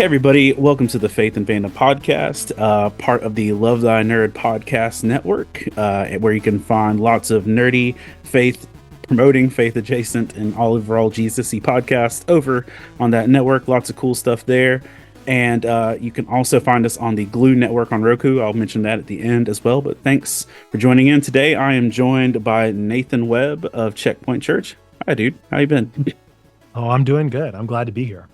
everybody, welcome to the Faith and Fandom podcast, part of the Love Thy Nerd podcast network, where you can find lots of nerdy faith promoting faith adjacent and overall Jesus-y podcast over on that network. Lots of cool stuff there. And you can also find us on the Glu Network on Roku. I'll mention that at the end as well. But thanks for joining in today. I am joined by Nathan Webb of Checkpoint Church. Hi, dude. How you been? Oh, I'm doing good. I'm glad to be here.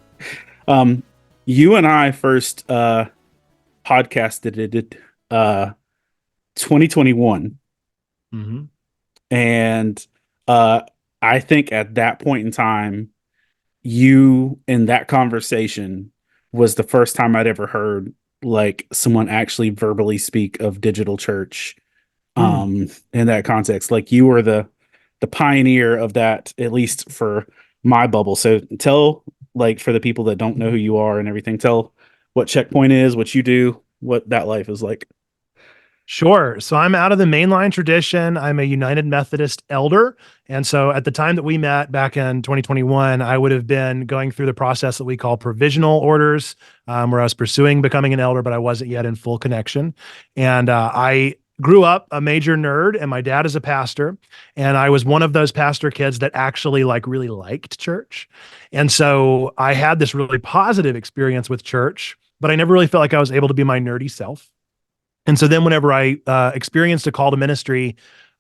You and I first podcasted it 2021. Mm-hmm. And I think at that point in time, you in that conversation was the first time I'd ever heard like someone actually verbally speak of digital church in that context. Like you were the pioneer of that, at least for my bubble. So tell, like, for the people that don't know who you are and everything, tell what Checkpoint is, what you do, what that life is like. Sure. So I'm out of the mainline tradition. I'm a United Methodist elder. And so at the time that we met back in 2021, I would have been going through the process that we call provisional orders, where I was pursuing becoming an elder, but I wasn't yet in full connection. And I grew up a major nerd, and my dad is a pastor. And I was one of those pastor kids that actually really liked church. And so I had this really positive experience with church, but I never really felt like I was able to be my nerdy self. And so then whenever I experienced a call to ministry,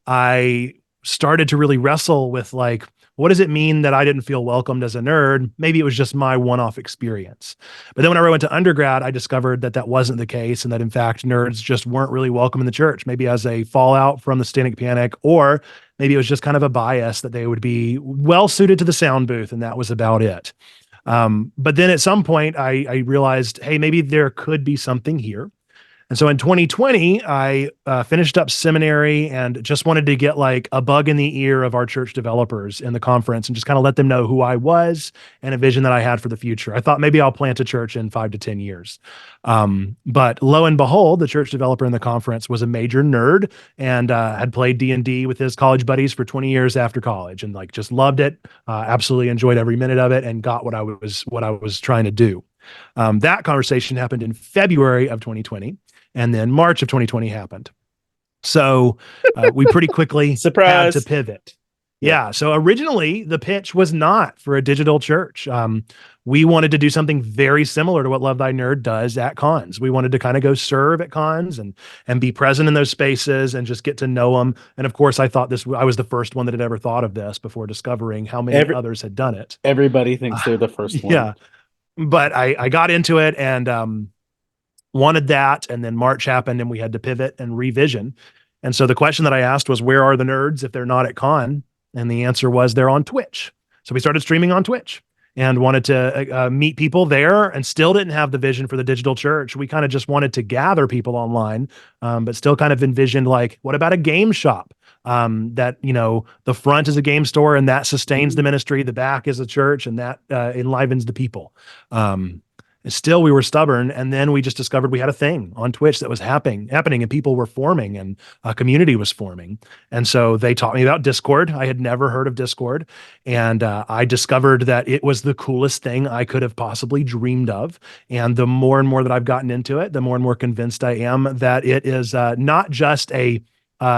I started to really wrestle with what does it mean that I didn't feel welcomed as a nerd? Maybe it was just my one-off experience. But then whenever I went to undergrad, I discovered that that wasn't the case, and that in fact, nerds just weren't really welcome in the church, maybe as a fallout from the Satanic Panic, or maybe it was just kind of a bias that they would be well suited to the sound booth, and that was about it. But then at some point I realized, hey, maybe there could be something here. And so in 2020, I finished up seminary and just wanted to get a bug in the ear of our church developers in the conference and just kind of let them know who I was and a vision that I had for the future. I thought maybe I'll plant a church in 5 to 10 years. But lo and behold, the church developer in the conference was a major nerd and had played D&D with his college buddies for 20 years after college and just loved it, absolutely enjoyed every minute of it, and got what I was trying to do. That conversation happened in February of 2020. And then March of 2020 happened. So we pretty quickly had to pivot. Yeah. So originally the pitch was not for a digital church. We wanted to do something very similar to what Love Thy Nerd does at cons. We wanted to kind of go serve at cons and be present in those spaces and just get to know them. And of course, I thought I was the first one that had ever thought of this before discovering how many others had done it. Everybody thinks they're the first one. Yeah. But I got into it and wanted that, and then March happened and we had to pivot and revision. And so the question that I asked was, where are the nerds if they're not at con? And the answer was, they're on Twitch. So we started streaming on Twitch and wanted to meet people there, and still didn't have the vision for the digital church. We kind of just wanted to gather people online, but still kind of envisioned what about a game shop? That, the front is a game store and that sustains the ministry. The back is a church and that enlivens the people. Still, we were stubborn, and then we just discovered we had a thing on Twitch that was happening, and people were forming, and a community was forming. And so they taught me about Discord. I had never heard of Discord, and I discovered that it was the coolest thing I could have possibly dreamed of. And the more and more that I've gotten into it, the more and more convinced I am that it is not just a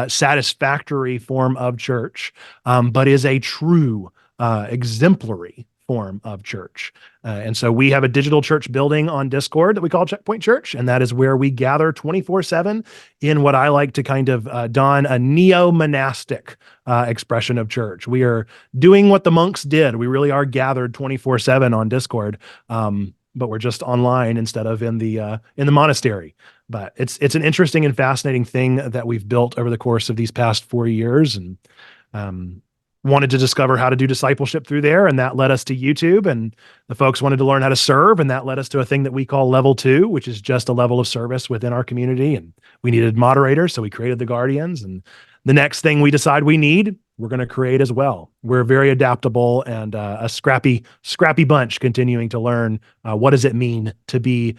satisfactory form of church, but is a true exemplary form of church. And so we have a digital church building on Discord that we call Checkpoint Church. And that is where we gather 24/7 in what I like to kind of don a neo-monastic expression of church. We are doing what the monks did. We really are gathered 24/7 on Discord. But we're just online instead of in the monastery. But it's an interesting and fascinating thing that we've built over the course of these past 4 years, and wanted to discover how to do discipleship through there. And that led us to YouTube, and the folks wanted to learn how to serve. And that led us to a thing that we call level 2, which is just a level of service within our community. And we needed moderators, so we created the Guardians. And the next thing we decide we need, we're going to create as well. We're very adaptable and a scrappy bunch, continuing to learn what does it mean to be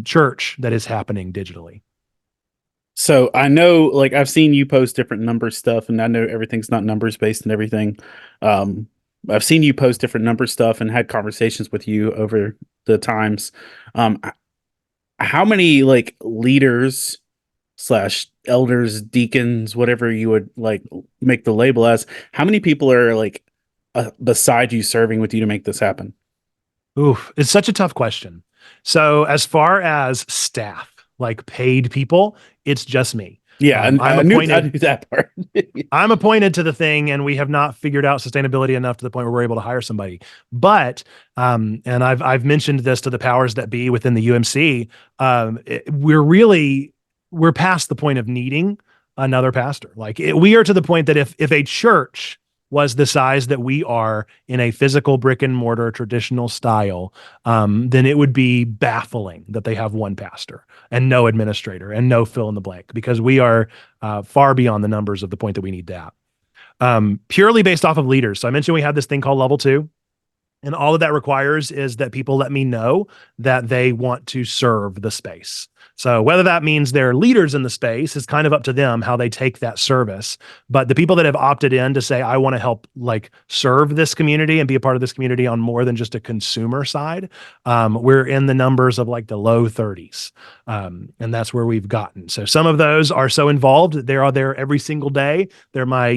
church that is happening digitally. So I know, I've seen you post different number stuff, and I know everything's not numbers based and everything. I've seen you post different number stuff and had conversations with you over the times. Um, how many like leaders slash elders, deacons, whatever you would like make the label as, how many people are like beside you serving with you to make this happen? Oof, it's such a tough question. So as far as staff, like paid people, it's just me. Yeah, and I'm I appointed. knew that part. I'm appointed to the thing, and we have not figured out sustainability enough to the point where we're able to hire somebody. But and I've mentioned this to the powers that be within the UMC. We're past the point of needing another pastor. We are to the point that if a church was the size that we are in a physical brick and mortar traditional style, then it would be baffling that they have one pastor and no administrator and no fill in the blank, because we are far beyond the numbers of the point that we need to have. Purely based off of leaders. So I mentioned we have this thing called level 2. And all of that requires is that people let me know that they want to serve the space. So whether that means they're leaders in the space is kind of up to them how they take that service. But the people that have opted in to say, I want to help like serve this community and be a part of this community on more than just a consumer side, we're in the numbers of like the low 30s. And that's where we've gotten. So some of those are so involved. They are there every single day. They're my,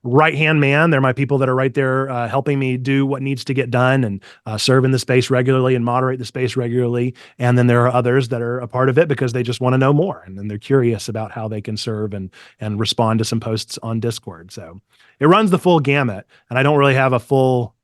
right-hand man. They're my people that are right there helping me do what needs to get done and serve in the space regularly and moderate the space regularly. And then there are others that are a part of it because they just want to know more. And then they're curious about how they can serve and respond to some posts on Discord. So it runs the full gamut. And I don't really have a full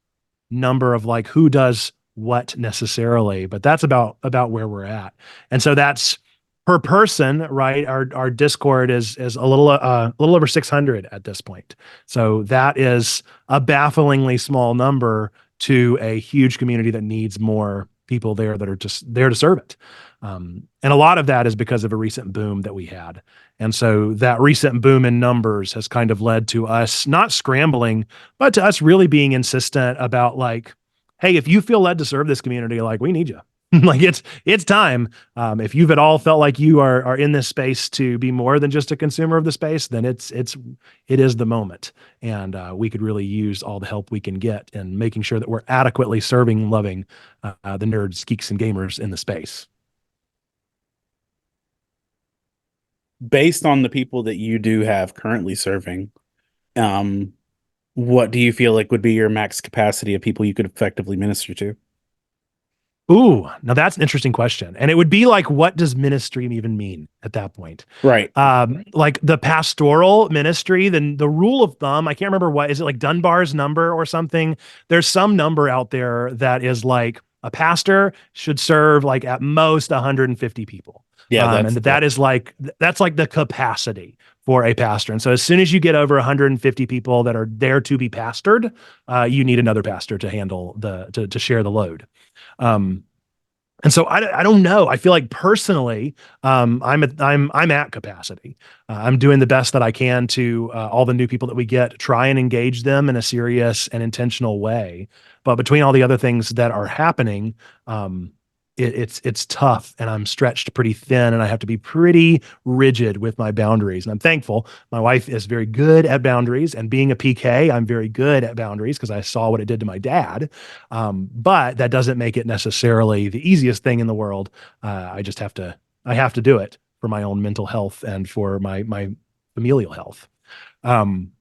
number of like who does what necessarily, but that's about where we're at. And so that's per person, right? Our Discord is a little over 600 at this point. So that is a bafflingly small number to a huge community that needs more people there that are just there to serve it. And a lot of that is because of a recent boom that we had. And so that recent boom in numbers has kind of led to us not scrambling, but to us really being insistent about like, hey, if you feel led to serve this community, like we need you. Like it's time. If you've at all felt like you are in this space to be more than just a consumer of the space, then it is the moment, and we could really use all the help we can get in making sure that we're adequately serving and loving the nerds, geeks, and gamers in the space. Based on the people that you do have currently serving, um, what do you feel like would be your max capacity of people you could effectively minister to? Ooh, now that's an interesting question. And it would be like, what does ministry even mean at that point? Right. Like the pastoral ministry, then the rule of thumb, I can't remember what, is it like Dunbar's number or something? There's some number out there that is like a pastor should serve like at most 150 people. Yeah, And that's that is like, that's like the capacity for a pastor. And so as soon as you get over 150 people that are there to be pastored, you need another pastor to handle to share the load. Um, and so I don't know. I feel like personally, I'm at capacity. I'm doing the best that I can to all the new people that we get, try and engage them in a serious and intentional way. But between all the other things that are happening, it's tough, and I'm stretched pretty thin, and I have to be pretty rigid with my boundaries. And I'm thankful my wife is very good at boundaries, and being a PK, I'm very good at boundaries because I saw what it did to my dad. But that doesn't make it necessarily the easiest thing in the world. I have to do it for my own mental health and for my familial health. Um,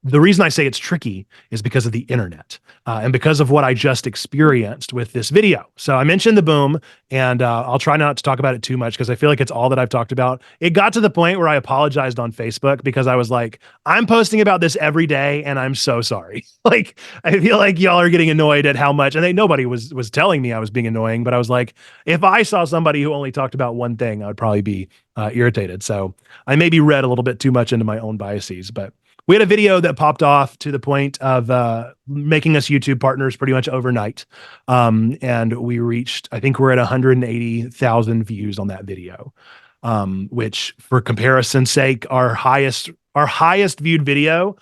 the reason I say it's tricky is because of the internet and because of what I just experienced with this video. So I mentioned the boom, and I'll try not to talk about it too much because I feel like it's all that I've talked about. It got to the point where I apologized on Facebook because I was like, I'm posting about this every day, and I'm so sorry. Like, I feel like y'all are getting annoyed at how much, and nobody was telling me I was being annoying, but I was like, if I saw somebody who only talked about one thing, I would probably be irritated. So I maybe read a little bit too much into my own biases, but we had a video that popped off to the point of making us YouTube partners pretty much overnight. And we reached, I think we're at 180,000 views on that video, which for comparison's sake, our highest viewed video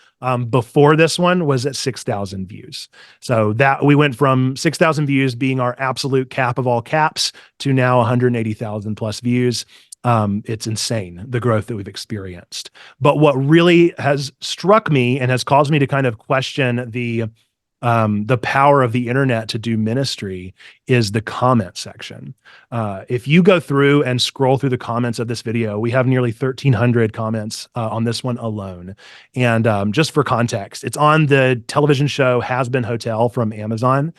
before this one was at 6,000 views. So that we went from 6,000 views being our absolute cap of all caps to now 180,000 plus views. It's insane, the growth that we've experienced. But what really has struck me and has caused me to kind of question the power of the internet to do ministry is the comment section. If you go through and scroll through the comments of this video, we have nearly 1,300 comments on this one alone. And just for context, it's on the television show Hasbbeen Hotel from Amazon,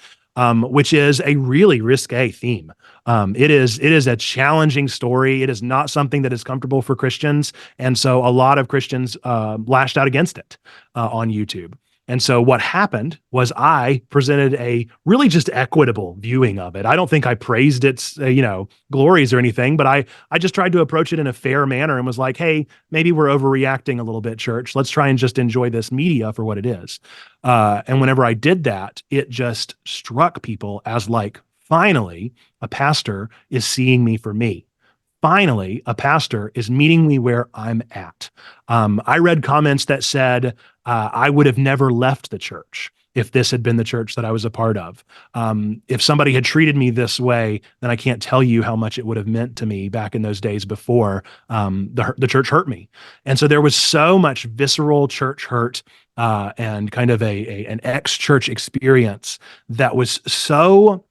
which is a really risque theme. It is a challenging story. It is not something that is comfortable for Christians, and so a lot of Christians lashed out against it on YouTube. And so what happened was I presented a really just equitable viewing of it. I don't think I praised its glories or anything, but I just tried to approach it in a fair manner and was like, hey, maybe we're overreacting a little bit, church. Let's try and just enjoy this media for what it is. And whenever I did that, it just struck people as like, finally, a pastor is seeing me for me. Finally, a pastor is meeting me where I'm at. I read comments that said, I would have never left the church if this had been the church that I was a part of. If somebody had treated me this way, then I can't tell you how much it would have meant to me back in those days before the church hurt me. And so there was so much visceral church hurt and kind of an ex-church experience that was so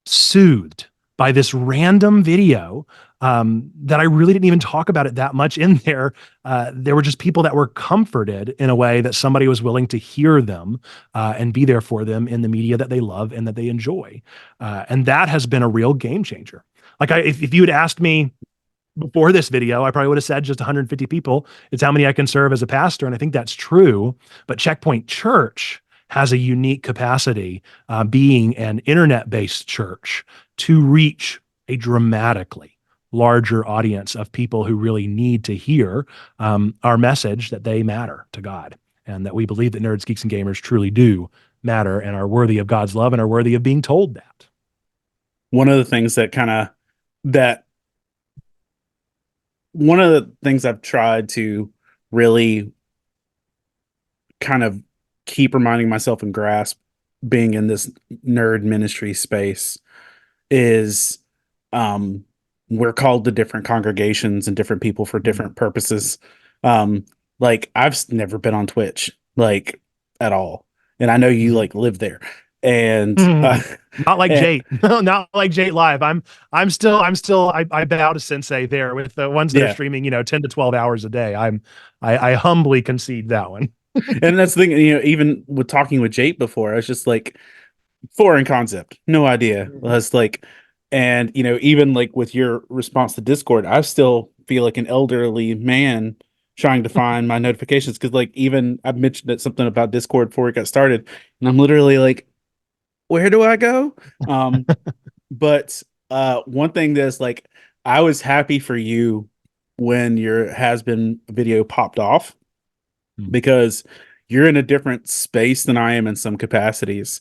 soothed by this random video that I really didn't even talk about it that much in there. There were just people that were comforted in a way that somebody was willing to hear them and be there for them in the media that they love and that they enjoy. And that has been a real game changer. Like if you had asked me before this video, I probably would have said just 150 people. It's how many I can serve as a pastor. And I think that's true. But Checkpoint Church has a unique capacity, being an internet-based church, to reach a dramatically larger audience of people who really need to hear our message that they matter to God, and that we believe that nerds, geeks, and gamers truly do matter and are worthy of God's love and are worthy of being told that. One of the things that one of the things I've tried to really kind of keep reminding myself and grasp being in this nerd ministry space is we're called to different congregations and different people for different purposes. Like I've never been on Twitch like at all. And I know you like live there. And not like and, Jate. No, not like Jate Live. I bow to Sensei there with the ones that are yeah. streaming, 10 to 12 hours a day. I humbly concede that one. And that's the thing, even with talking with Jate before, I was just like, foreign concept, no idea. I was like, and even like with your response to Discord, I still feel like an elderly man trying to find my notifications, because like even I mentioned that something about Discord before it got started, and I'm literally like, where do I go? But one thing that's like, I was happy for you when your has been video popped off, because you're in a different space than I am in some capacities.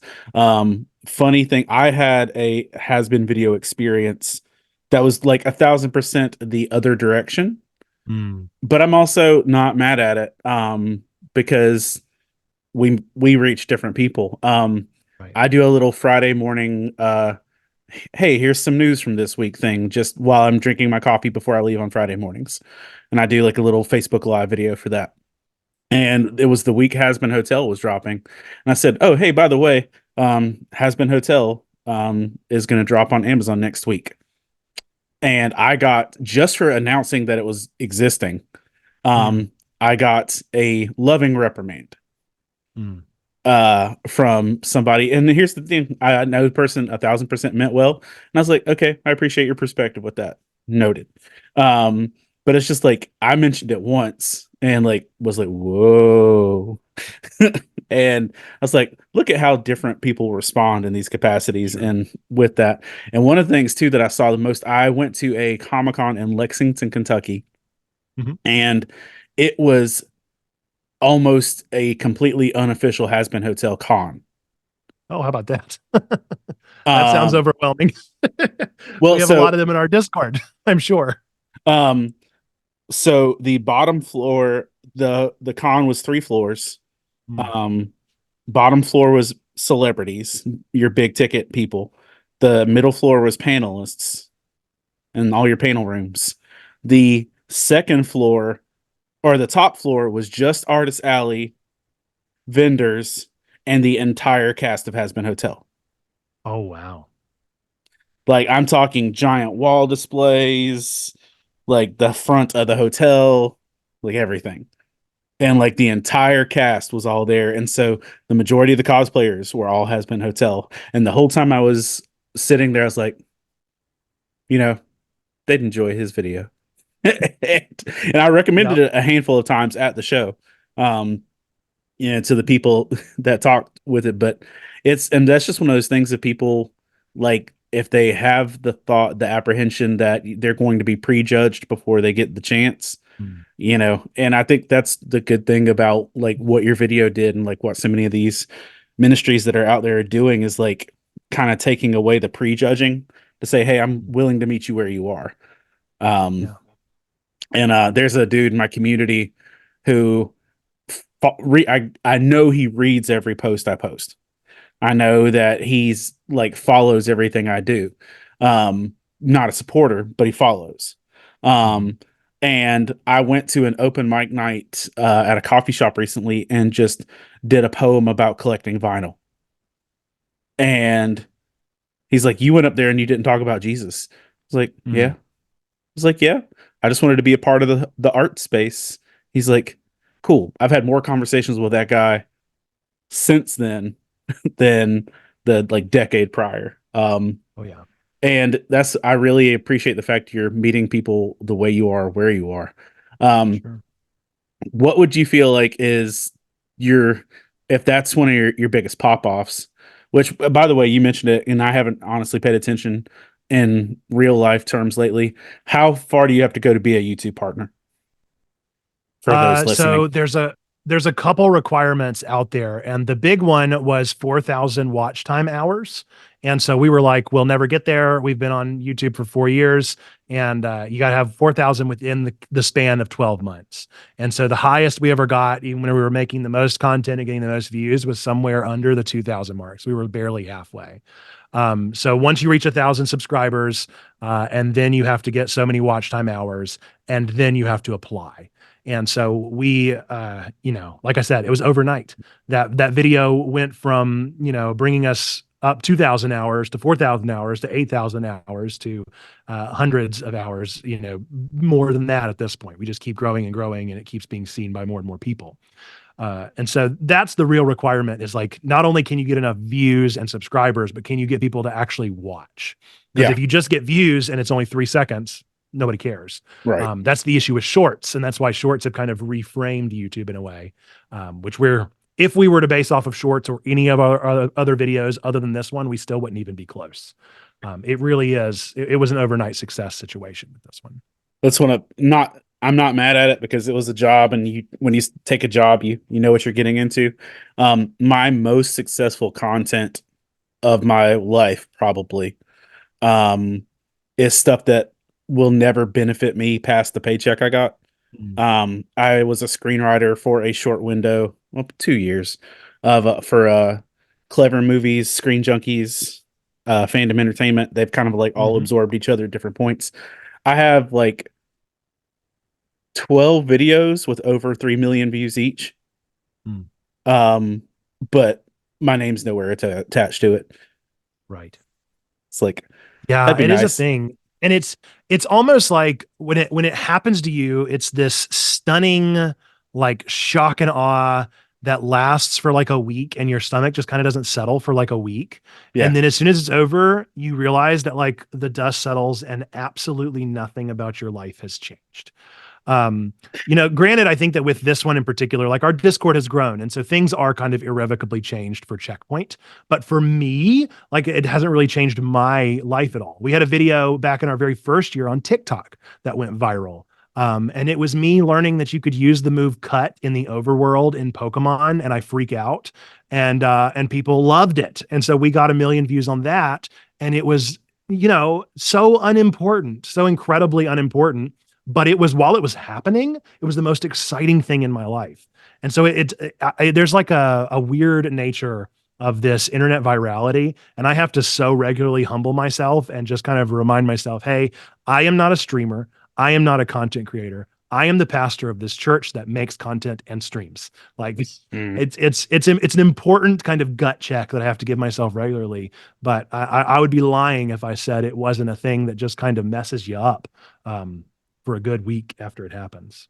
Funny thing, I had a has been video experience that was like 1,000% the other direction, but I'm also not mad at it, because we reach different people. Right. I do a little Friday morning, hey, here's some news from this week thing, just while I'm drinking my coffee before I leave on Friday mornings, and I do like a little Facebook Live video for that. And it was the week Hasbbeen Hotel was dropping, and I said, "Oh, hey, by the way, Hasbbeen Hotel is going to drop on Amazon next week." And I got, just for announcing that it was existing, I got a loving reprimand from somebody. And here's the thing: I know the person 1,000% meant well, and I was like, "Okay, I appreciate your perspective with that. Noted." But it's just like I mentioned it once and like was like, whoa. And I was like, look at how different people respond in these capacities. Sure. And with that, and one of the things too that I saw the most, I went to a Comic-Con in Lexington, Kentucky, and it was almost a completely unofficial Hasbbeen Hotel con. Oh, how about that? That sounds Um, overwhelming. well, We have a lot so of them in our Discord, I'm sure. um, so the bottom floor, the con was 3 floors. Um, Bottom floor was celebrities, your big ticket people. The middle floor was panelists and all your panel rooms. The second floor, or the top floor, was just artist alley, vendors, and the entire cast of Hasbbeen Hotel. Oh, wow. Like I'm talking giant wall displays, like the front of the hotel, like everything. And like the entire cast was all there. And so the majority of the cosplayers were all Hasbbeen Hotel. And the whole time I was sitting there, I was like, you know, they'd enjoy his video. And I recommended Yep. it a handful of times at the show. Um, to the people that talked with it. But and that's just one of those things that people like, if they have the thought, the apprehension that they're going to be prejudged before they get the chance, Mm. and I think that's the good thing about like what your video did and like what so many of these ministries that are out there are doing is like kind of taking away the prejudging to say, hey, I'm willing to meet you where you are. Um, Yeah. and there's a dude in my community who I know he reads every post I post. I know that he's like follows everything I do. Not a supporter, but he follows. Mhm. Um, and I went to an open mic night at a coffee shop recently and just did a poem about collecting vinyl. And he's like, "You went up there and you didn't talk about Jesus." I was like, "Yeah." Mm. I was like, "Yeah." I just wanted to be a part of the art space. He's like, "Cool." I've had more conversations with that guy since then than the like decade prior. Oh, yeah. And that's I really appreciate the fact you're meeting people the way you are, where you are. Um, Sure. what would you feel like is your if that's one of your biggest pop offs? Which, by the way, you mentioned it, and I haven't honestly paid attention in real life terms lately. How far do you have to go to be a YouTube partner for those listening? So there's a couple requirements out there, and the big one was 4,000 watch time hours. And so we were like, we'll never get there. We've been on YouTube for 4 years, and you got to have 4,000 within the span of 12 months. And so the highest we ever got, even when we were making the most content and getting the most views, was somewhere under the 2,000 marks. We were barely halfway. So once you reach 1,000 subscribers, and then you have to get so many watch time hours, and then you have to apply. And so we, like I said, it was overnight. That video went from, bringing us up 2,000 hours to 4,000 hours to 8,000 hours to hundreds of hours, more than that at this point. We just keep growing and growing, and it keeps being seen by more and more people. And so that's the real requirement, is like, not only can you get enough views and subscribers, but can you get people to actually watch? Because Yeah, if you just get views and it's only 3 seconds, nobody cares. right. That's the issue with shorts. And that's why shorts have kind of reframed YouTube in a way, which if we were to base off of shorts or any of our other videos other than this one, we still wouldn't even be close. It really is. It was an overnight success situation with this one. That's one of not I'm not mad at it because it was a job, and you when you take a job, you know what you're getting into. My most successful content of my life probably um is stuff that will never benefit me past the paycheck I got. Mm. I was a screenwriter for a short window, well, 2 years of for Clever Movies, Screen Junkies, Fandom Entertainment. They've kind of like all Mhm. absorbed each other at different points. I have like 12 videos with over 3 million views each. Mm. Um, but my name's nowhere attached to it. Right. It's like, Yeah, that'd be it is a nice. thing. And it's almost like when it happens to you, it's this stunning like shock and awe that lasts for like a week, and your stomach just kind of doesn't settle for like a week. And Yeah. then as soon as it's over, you realize that like the dust settles and absolutely nothing about your life has changed. Granted, I think that with this one in particular, like our Discord has grown. And so things are kind of irrevocably changed for Checkpoint. But for me, like it hasn't really changed my life at all. We had a video back in our very first year on TikTok that went viral. And it was me learning that you could use the move cut in the overworld in Pokemon, and I freak out. And people loved it. And so we got 1 million views on that. And it was, so unimportant, so incredibly unimportant, but it was, while it was happening, it was the most exciting thing in my life. And so there's like a weird nature of this internet virality. And I have to so regularly humble myself and just kind of remind myself, hey, I am not a streamer. I am not a content creator. I am the pastor of this church that makes content and streams. Like Mm. it's an important kind of gut check that I have to give myself regularly. But I would be lying if I said it wasn't a thing that just kind of messes you up for a good week after it happens.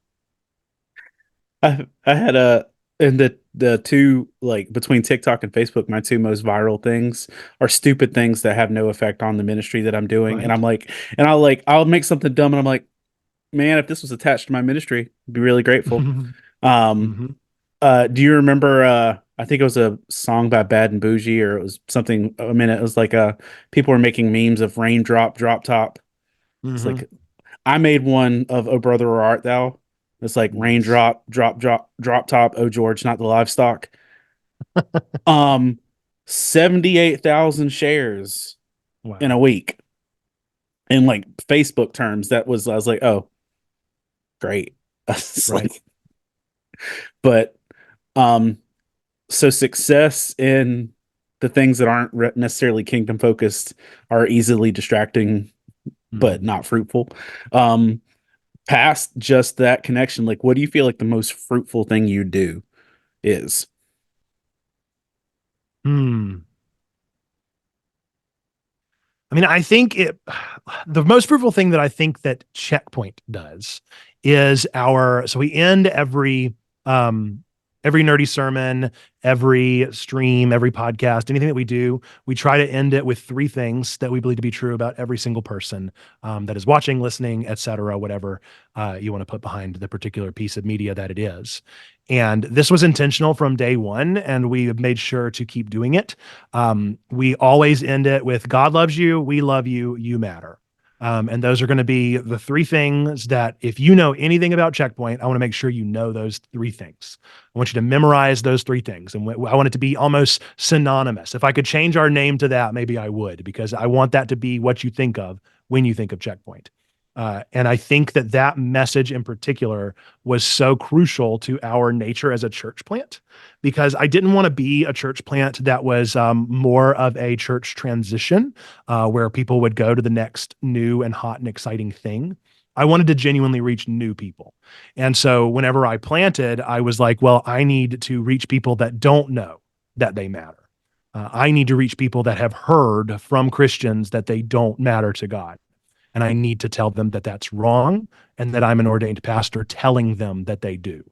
I had a and the two like between TikTok and Facebook, my two most viral things are stupid things that have no effect on the ministry that I'm doing. And Right. I'm like, and I'll make something dumb and I'm like, man, if this was attached to my ministry, I'd be really grateful. Um, Hmm. do you remember I think it was a song by Bad and Bougie, or it was something, I mean, it was like people were making memes of raindrop, drop top. It's Hmm. like I made one of "Oh Brother, Where Art Thou?" It's like Nice. raindrop, drop, drop, drop top. Oh George, not the livestock. Um, 78,000 shares in a Wow. week in like Facebook terms. That was I was like, oh, great. It's Right. like, but um, so success in the things that aren't necessarily kingdom focused are easily distracting, but Hmm. not fruitful. Um, Past just that connection, like, what do you feel like the most fruitful thing you do is? Hmm. I mean, I think the most fruitful thing that I think that Checkpoint does is so we end every nerdy sermon, every stream, every podcast, anything that we do, we try to end it with three things that we believe to be true about every single person that is watching, listening, etc., whatever you want to put behind the particular piece of media that it is. And this was intentional from day one, and we have made sure to keep doing it. We always end it with God loves you, we love you, you matter. And those are going to be the three things that, if you know anything about Checkpoint, I want to make sure you know those three things. I want you to memorize those three things. And I want it to be almost synonymous. If I could change our name to that, maybe I would, because I want that to be what you think of when you think of Checkpoint. And I think that that message in particular was so crucial to our nature as a church plant, because I didn't want to be a church plant that was more of a church transition where people would go to the next new and hot and exciting thing. I wanted to genuinely reach new people. And so whenever I planted, I was like, well, I need to reach people that don't know that they matter. I need to reach people that have heard from Christians that they don't matter to God. And I need to tell them that that's wrong and that I'm an ordained pastor telling them that they do.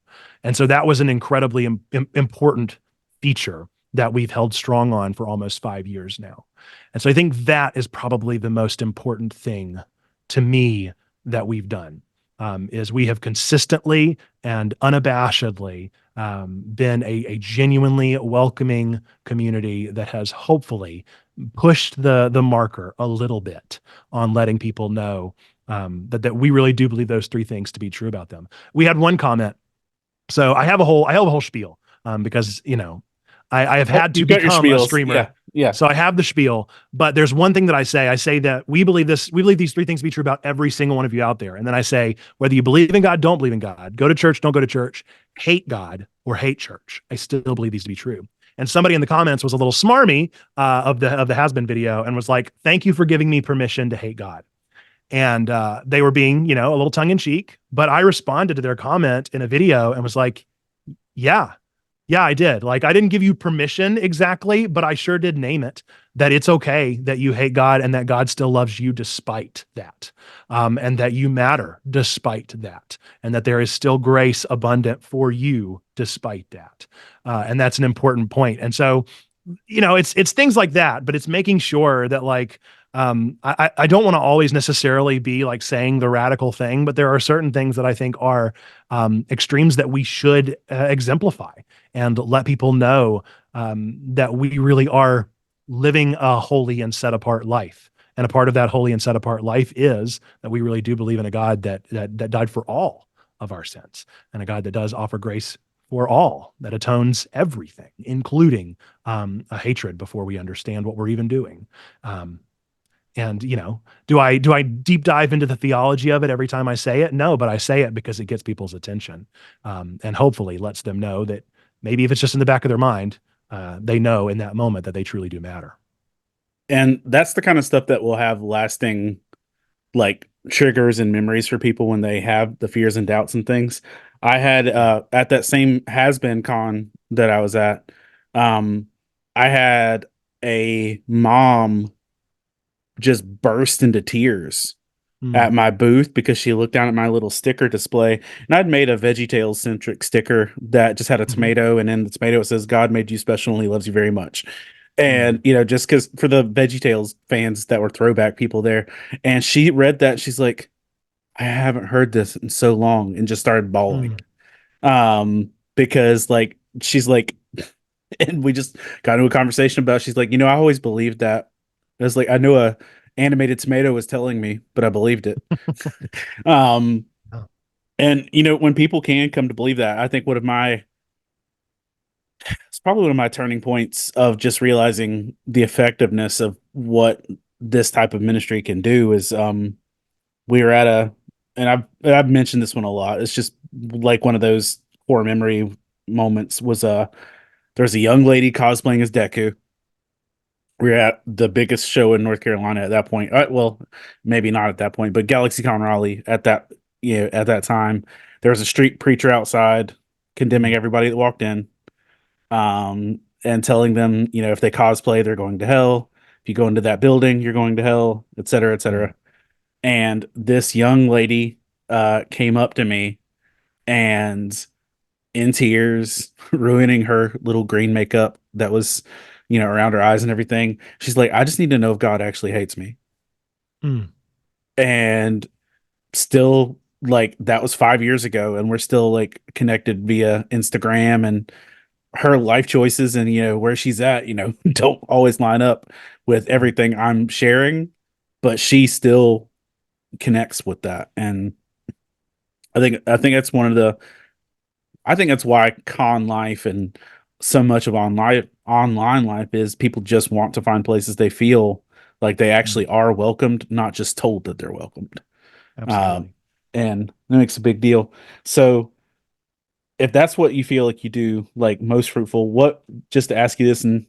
And so that was an incredibly important feature that we've held strong on for almost 5 years now. And so I think that is probably the most important thing to me that we've done, is we have consistently and unabashedly been a genuinely welcoming community that has hopefully pushed the marker a little bit on letting people know that we really do believe those three things to be true about them. We had one comment. So I have a whole spiel because I have Oh, had to you got your become a spiels. streamer. Yeah, yeah. So I have the spiel, but there's one thing that I say. I say that we believe these three things to be true about every single one of you out there. And then I say, whether you believe in God, don't believe in God, go to church, don't go to church, hate God or hate church, I still believe these to be true. And somebody in the comments was a little smarmy of the Hasbbeen video and was like, "Thank you for giving me permission to hate God." And they were being, a little tongue in cheek, but I responded to their comment in a video and was like, "Yeah, yeah, I did. Like, I didn't give you permission exactly, but I sure did name it, that it's okay that you hate God and that God still loves you despite that, and that you matter despite that, and that there is still grace abundant for you despite that." And that's an important point. And so, it's things like that, but it's making sure that like, I don't want to always necessarily be like saying the radical thing, but there are certain things that I think are extremes that we should exemplify and let people know that we really are living a holy and set apart life. And a part of that holy and set apart life is that we really do believe in a God that died for all of our sins, and a God that does offer grace for all, that atones everything, including a hatred before we understand what we're even doing. Um, and do I deep dive into the theology of it every time I say it? No, but I say it because it gets people's attention, and hopefully lets them know that maybe if it's just in the back of their mind, they know in that moment that they truly do matter. And that's the kind of stuff that will have lasting, like, triggers and memories for people when they have the fears and doubts and things. I had at that same Hasbeen con that I was at, um, I had a mom just burst into tears Mm, at my booth because she looked down at my little sticker display, and I'd made a VeggieTales centric sticker that just had a mhm, tomato, and in the tomato it says God made you special and he loves you very much. And mm, just because for the VeggieTales fans that were throwback people there, and she read that, she's like, I haven't heard this in so long, and just started bawling. mm, Because like she's like, and we just got into a conversation about, she's like, I always believed that. I was like, I knew a animated tomato was telling me, but I believed it. Um, oh, and when people can come to believe that, I think it's probably one of my turning points of just realizing the effectiveness of what this type of ministry can do is we were at a, and I've mentioned this one a lot. It's just like one of those core memory moments was there's a young lady cosplaying as Deku. We were at the biggest show in North Carolina at that point. Well, maybe not at that point, but Galaxy Con Raleigh at that time. There was a street preacher outside condemning mm, everybody that walked in, and telling them, if they cosplay, they're going to hell. If you go into that building, you're going to hell, et cetera, et mm, cetera. And this young lady came up to me and in tears, ruining her little green makeup that was, around her eyes and everything. She's like, I just need to know if God actually hates me. mm, And still, like, that was 5 years ago, and we're still like connected via Instagram, and her life choices and where she's at, don't always line up with mm, everything I'm sharing, but she still connects with that. And I think that's one of the I think that's why con life and so much of online life is people just want to find places they feel like they mm. actually are welcomed, not just told that they're welcomed. Um, Absolutely. and that makes a big deal. So if that's what you feel like you do, like most fruitful, what just to ask you this, and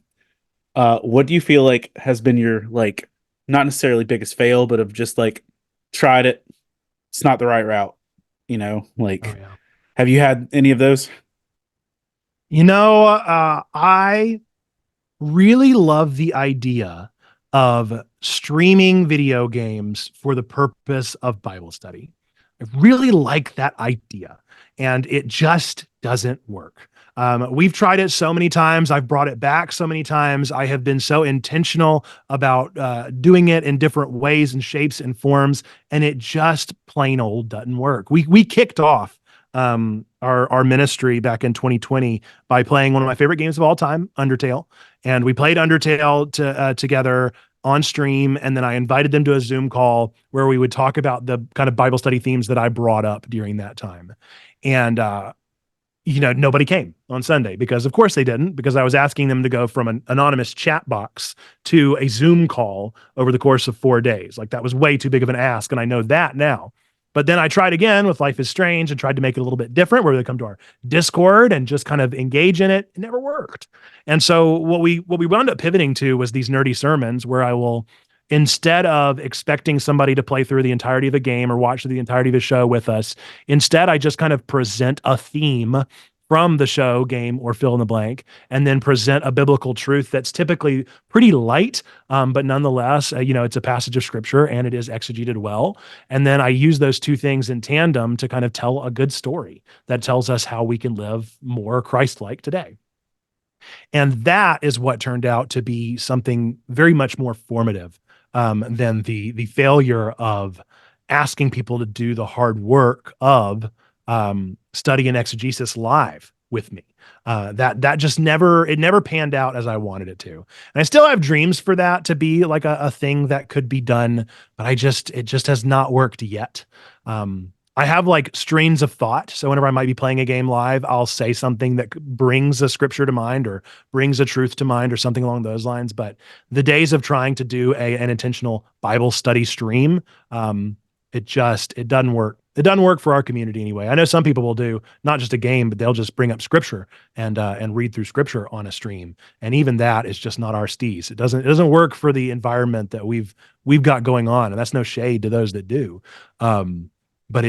what do you feel like has been your, like, not necessarily biggest fail, but of just like tried it, it's not the right route, Oh like yeah. have you had any of those? I really love the idea of streaming video games for the purpose of Bible study. I really like that idea, and it just doesn't work. We've tried it so many times. I've brought it back so many times. I have been so intentional about doing it in different ways and shapes and forms, and it just plain old doesn't work. We kicked off our ministry back in 2020 by playing one of my favorite games of all time, Undertale, and we played Undertale together on stream, and then I invited them to a Zoom call where we would talk about the kind of Bible study themes that I brought up during that time. And nobody came on Sunday because of course they didn't, because I was asking them to go from an anonymous chat box to a Zoom call over the course of 4 days. Like that was way too big of an ask, and I know that now. But then I tried again with Life is Strange and tried to make it a little bit different, where they come to our Discord and just kind of engage in it. It never worked. And so what we wound up pivoting to was these nerdy sermons where I will, instead of expecting somebody to play through the entirety of a game or watch the entirety of a show with us, instead I just kind of present a theme from the show, game, or fill in the blank, and then present a biblical truth that's typically pretty light, but nonetheless, it's a passage of scripture and it is exegeted well. And then I use those two things in tandem to kind of tell a good story that tells us how we can live more Christ-like today. And that is what turned out to be something very much more formative than the failure of asking people to do the hard work of study and exegesis live with me. That just never panned out as I wanted it to. And I still have dreams for that to be like a thing that could be done, but it just has not worked yet. I have like strains of thought. So whenever I might be playing a game live, I'll say something that brings a scripture to mind or brings a truth to mind or something along those lines. But the days of trying to do an intentional Bible study stream, it doesn't work It doesn't work for our community anyway. I know some people will do not just a game, but they'll just bring up scripture and read through scripture on a stream. And even that is just not our steez. It doesn't work for the environment that we've got going on. And that's no shade to those that do. But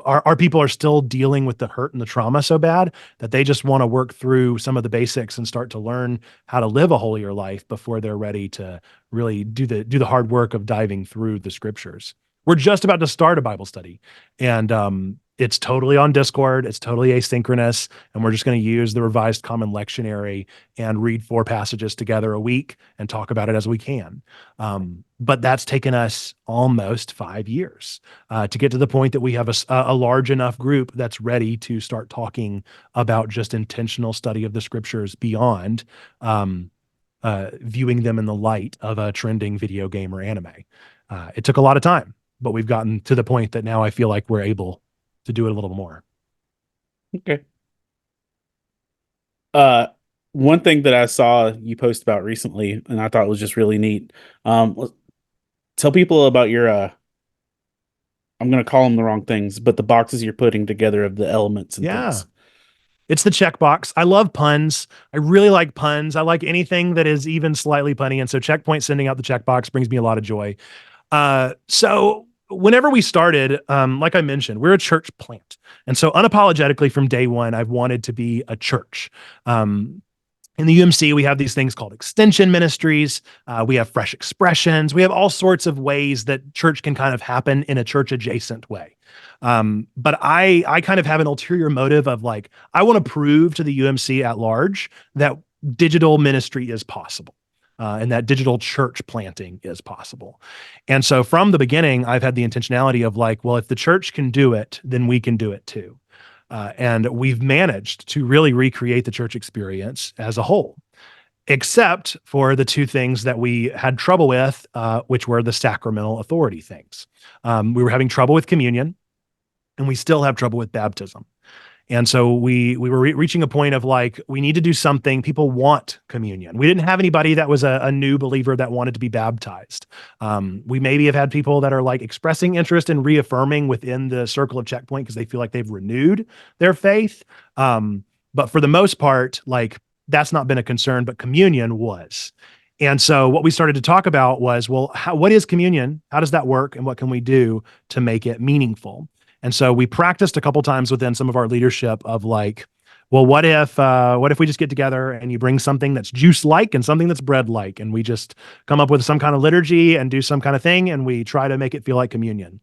our people are still dealing with the hurt and the trauma so bad that they just want to work through some of the basics and start to learn how to live a holier life before they're ready to really do the hard work of diving through the scriptures. We're just about to start a Bible study, and it's totally on Discord. It's totally asynchronous, and we're just going to use the Revised Common Lectionary and read 4 passages together a week and talk about it as we can. But that's taken us almost 5 years to get to the point that we have a large enough group that's ready to start talking about just intentional study of the scriptures beyond viewing them in the light of a trending video game or anime. It took a lot of time, but we've gotten to the point that now I feel like we're able to do it a little more. Okay. One thing that I saw you post about recently, and I thought was just really neat. Tell people about your I'm gonna call them the wrong things, but the boxes you're putting together of the elements and Yeah. things. It's the checkbox. I love puns. I really like puns. I like anything that is even slightly punny. And so Checkpoint sending out the checkbox brings me a lot of joy. So whenever we started, like I mentioned, we're a church plant. And so unapologetically from day one, I've wanted to be a church. In the UMC, we have these things called extension ministries. We have fresh expressions. We have all sorts of ways that church can kind of happen in a church adjacent way. But I kind of have an ulterior motive of like, I want to prove to the UMC at large that digital ministry is possible. And that digital church planting is possible. And so from the beginning, I've had the intentionality of like, well, if the church can do it, then we can do it too. And we've managed to really recreate the church experience as a whole, except for the 2 things that we had trouble with, which were the sacramental authority things. We were having trouble with communion, and we still have trouble with baptism. And so we were reaching a point of like, we need to do something. People want communion. We didn't have anybody that was a new believer that wanted to be baptized. We maybe have had people that are like expressing interest in reaffirming within the circle of Checkpoint because they feel like they've renewed their faith. But for the most part, like that's not been a concern, but communion was. And so what we started to talk about was, well, what is communion? How does that work? And what can we do to make it meaningful? And so we practiced a couple times within some of our leadership of like, well, what if we just get together and you bring something that's juice-like and something that's bread-like, and we just come up with some kind of liturgy and do some kind of thing, and we try to make it feel like communion.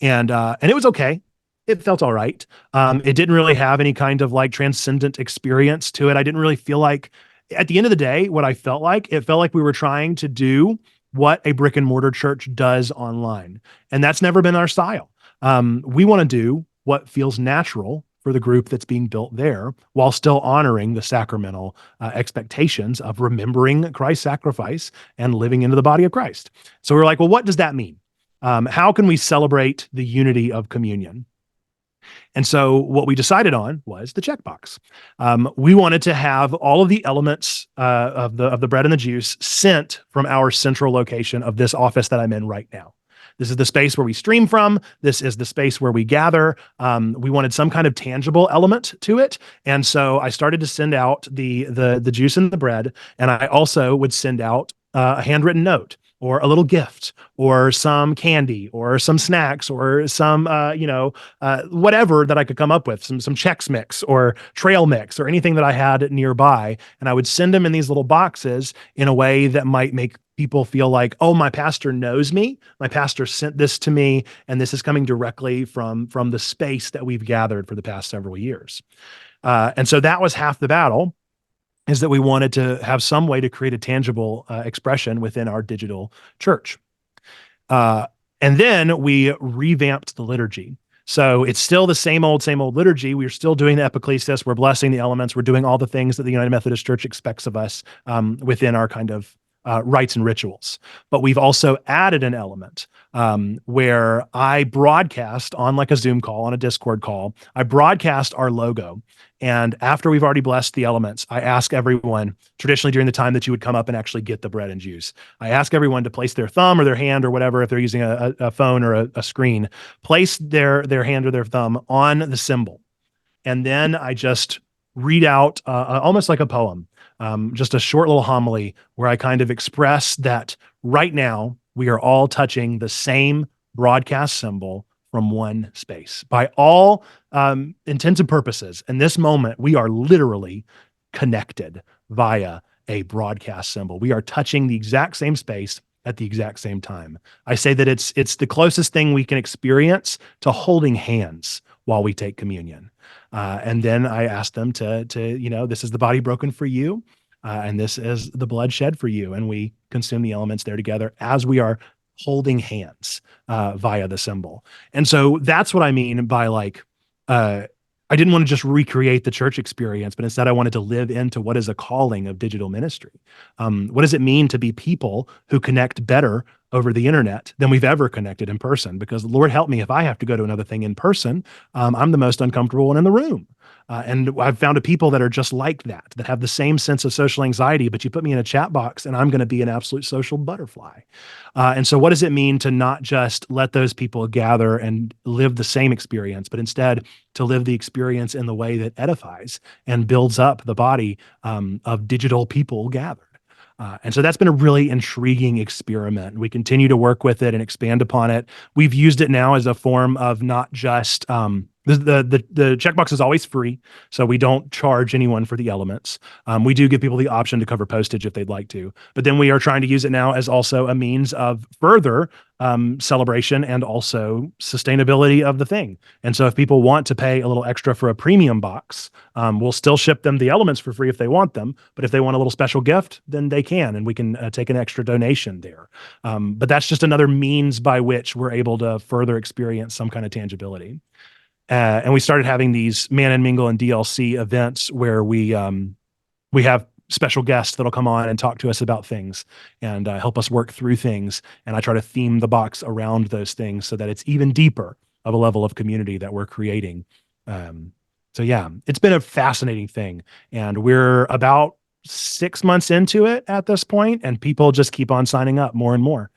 And it was okay. It felt all right. It didn't really have any kind of like transcendent experience to it. I didn't really feel like, at the end of the day, what I felt like, it felt like we were trying to do what a brick and mortar church does online. And that's never been our style. We want to do what feels natural for the group that's being built there while still honoring the sacramental expectations of remembering Christ's sacrifice and living into the body of Christ. So we're like, well, what does that mean? How can we celebrate the unity of communion? And so what we decided on was the checkbox. We wanted to have all of the elements of the bread and the juice sent from our central location of this office that I'm in right now. This is the space where we stream from. This is the space where we gather. We wanted some kind of tangible element to it. And so I started to send out the juice and the bread. And I also would send out a handwritten note or a little gift or some candy or some snacks or some, whatever that I could come up with, some Chex Mix or trail mix or anything that I had nearby. And I would send them in these little boxes in a way that might make people feel like, oh, my pastor knows me. My pastor sent this to me, and this is coming directly from the space that we've gathered for the past several years. And so that was half the battle, is that we wanted to have some way to create a tangible expression within our digital church. And then we revamped the liturgy. So it's still the same old liturgy. We're still doing the epiclesis. We're blessing the elements. We're doing all the things that the United Methodist Church expects of us within our kind of rites and rituals. But we've also added an element where I broadcast on like a Zoom call, on a Discord call, I broadcast our logo. And after we've already blessed the elements, I ask everyone, traditionally during the time that you would come up and actually get the bread and juice, I ask everyone to place their thumb or their hand or whatever, if they're using a phone or a screen, place their hand or their thumb on the symbol. And then I just read out almost like a poem, just a short little homily where I kind of express that right now we are all touching the same broadcast symbol from one space. By all intents and purposes, in this moment, we are literally connected via a broadcast symbol. We are touching the exact same space at the exact same time. I say that it's the closest thing we can experience to holding hands while we take communion. And then I ask them to, this is the body broken for you, and this is the blood shed for you. And we consume the elements there together as we are holding hands via the symbol. And so that's what I mean by like, I didn't want to just recreate the church experience, but instead I wanted to live into what is a calling of digital ministry. What does it mean to be people who connect better over the internet than we've ever connected in person? Because Lord help me, if I have to go to another thing in person, I'm the most uncomfortable one in the room. And I've found people that are just like that have the same sense of social anxiety, but you put me in a chat box and I'm going to be an absolute social butterfly. And so what does it mean to not just let those people gather and live the same experience, but instead to live the experience in the way that edifies and builds up the body of digital people gathered? And so that's been a really intriguing experiment. We continue to work with it and expand upon it. We've used it now as a form of not just the checkbox is always free, so we don't charge anyone for the elements. We do give people the option to cover postage if they'd like to, but then we are trying to use it now as also a means of further celebration and also sustainability of the thing. And so if people want to pay a little extra for a premium box, we'll still ship them the elements for free if they want them. But if they want a little special gift, then they can, and we can take an extra donation there. But that's just another means by which we're able to further experience some kind of tangibility. And we started having these Man and Mingle and DLC events where we have special guests that'll come on and talk to us about things and help us work through things. And I try to theme the box around those things so that it's even deeper of a level of community that we're creating. So yeah, it's been a fascinating thing. And we're about 6 months into it at this point, and people just keep on signing up more and more.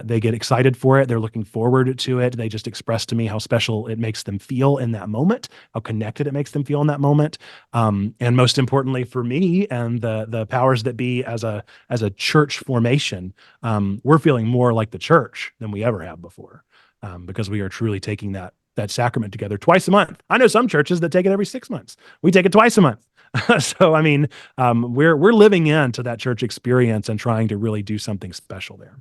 They get excited for it. They're looking forward to it. They just express to me how special it makes them feel in that moment, how connected it makes them feel in that moment. And most importantly for me and the powers that be as a church formation, we're feeling more like the church than we ever have before, because we are truly taking that sacrament together twice a month. I know some churches that take it every 6 months. We take it twice a month. So, I mean, we're living into that church experience and trying to really do something special there.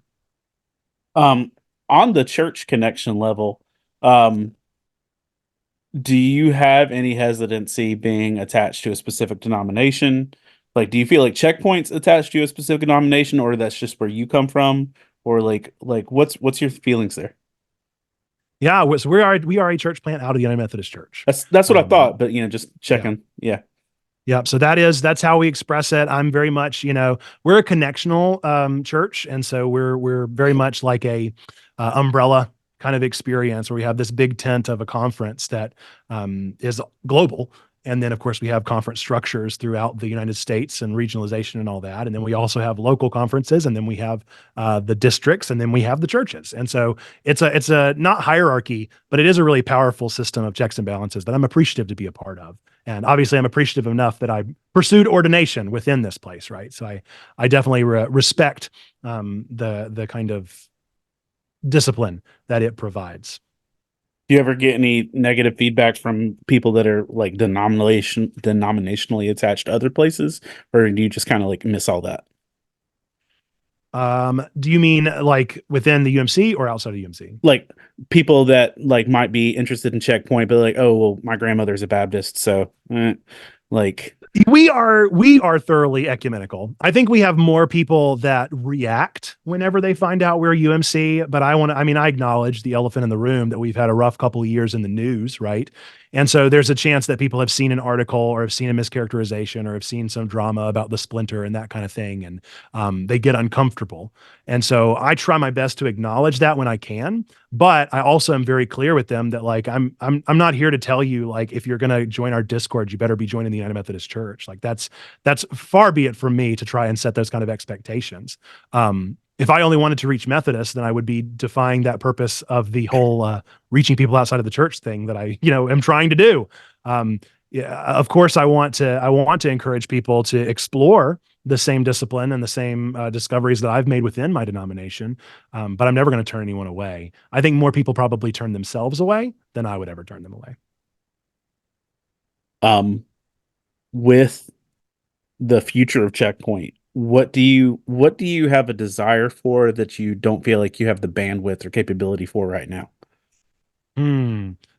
On the church connection level, do you have any hesitancy being attached to a specific denomination? Like, do you feel like Checkpoint's attached to a specific denomination, or that's just where you come from? Or like what's your feelings there? Yeah, so we are a church plant out of the United Methodist Church. That's what I thought, but just checking. Yeah. Yeah. So that's how we express it. I'm very much, we're a connectional church. And so we're very much like a umbrella kind of experience where we have this big tent of a conference that is global. And then, of course, we have conference structures throughout the United States and regionalization and all that. And then we also have local conferences, and then we have the districts, and then we have the churches. And so it's a not hierarchy, but it is a really powerful system of checks and balances that I'm appreciative to be a part of. And obviously, I'm appreciative enough that I pursued ordination within this place, right? So I definitely respect the kind of discipline that it provides. Do you ever get any negative feedback from people that are like denominationally attached to other places, or do you just kind of like miss all that? Do you mean like within the UMC or outside of UMC? Like people that like might be interested in Checkpoint, but like, oh well, my grandmother's a Baptist, so Like, We are thoroughly ecumenical. I think we have more people that react whenever they find out we're UMC, but I acknowledge the elephant in the room that we've had a rough couple of years in the news, right? And so there's a chance that people have seen an article or have seen a mischaracterization or have seen some drama about the splinter and that kind of thing, and they get uncomfortable. And so I try my best to acknowledge that when I can, but I also am very clear with them that like I'm not here to tell you like if you're going to join our Discord, you better be joining the United Methodist Church. Like that's far be it from me to try and set those kind of expectations. If I only wanted to reach Methodists, then I would be defying that purpose of the whole reaching people outside of the church thing that I am trying to do. Yeah, of course, I want to encourage people to explore the same discipline and the same discoveries that I've made within my denomination. But I'm never going to turn anyone away. I think more people probably turn themselves away than I would ever turn them away. um, with the future of Checkpoint, what do you have a desire for that you don't feel like you have the bandwidth or capability for right now?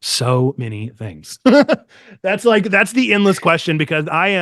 So many things. That's the endless question because I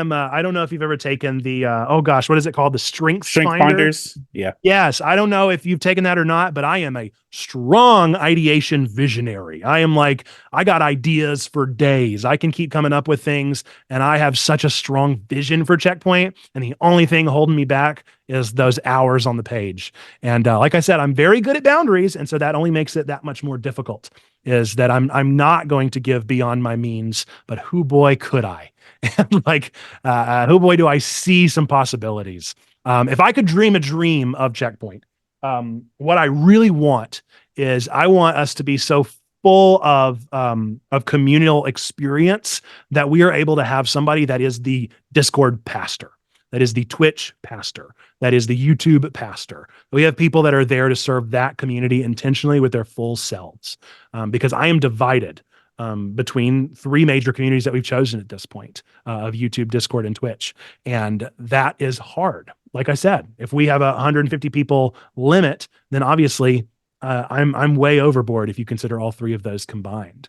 don't know if you've ever taken the oh gosh, what is it called? The Strengths Strength Finder. finders? Yeah. Yes, I don't know if you've taken that or not, but I am a strong ideation visionary. I am like, I got ideas for days. I can keep coming up with things, and I have such a strong vision for Checkpoint. And the only thing holding me back is those hours on the page. And like I said, I'm very good at boundaries, and so that only makes it that much more difficult. Is that I'm not going to give beyond my means, but who boy could I? And like, who boy do I see some possibilities? If I could dream a dream of Checkpoint, what I really want is I want us to be so full of communal experience that we are able to have somebody that is the Discord pastor, that is the Twitch pastor, that is the YouTube pastor. We have people that are there to serve that community intentionally with their full selves, because I am divided between three major communities that we've chosen at this point of YouTube, Discord, and Twitch. And that is hard. Like I said, if we have a 150 people limit, then obviously I'm way overboard if you consider all three of those combined.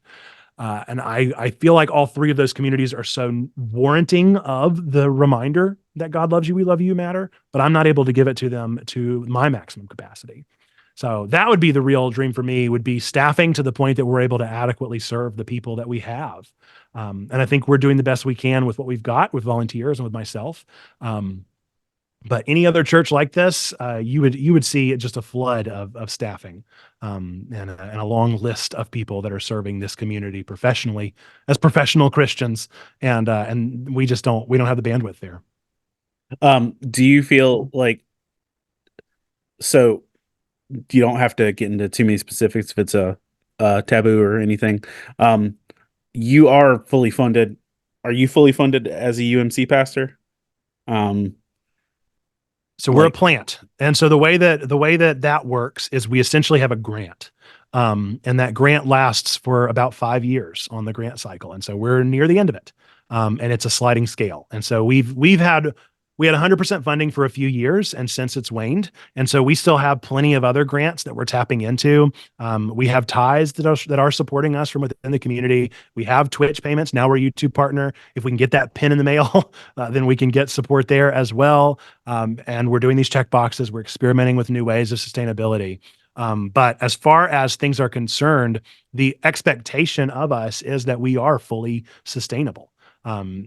And I feel like all three of those communities are so warranting of the reminder that God loves you, we love you, matter, but I'm not able to give it to them to my maximum capacity. So that would be the real dream for me, would be staffing to the point that we're able to adequately serve the people that we have. And I think we're doing the best we can with what we've got with volunteers and with myself. But any other church like this, you would see just a flood of staffing, and a long list of people that are serving this community professionally as professional Christians, and we don't have the bandwidth there. Do you feel like, so you don't have to get into too many specifics if it's a taboo or anything. Um, you are fully funded. Are you fully funded as a UMC pastor? Um, So we're a like, plant, and so the way that works is we essentially have a grant, and that grant lasts for about 5 years on the grant cycle, and so we're near the end of it, and it's a sliding scale, and so we had 100% funding for a few years, and since it's waned, and so we still have plenty of other grants that we're tapping into. We have ties that are supporting us from within the community. We have Twitch payments. Now we're a YouTube partner. If we can get that pin in the mail, then we can get support there as well. And we're doing these check boxes. We're experimenting with new ways of sustainability. But as far as things are concerned, the expectation of us is that we are fully sustainable,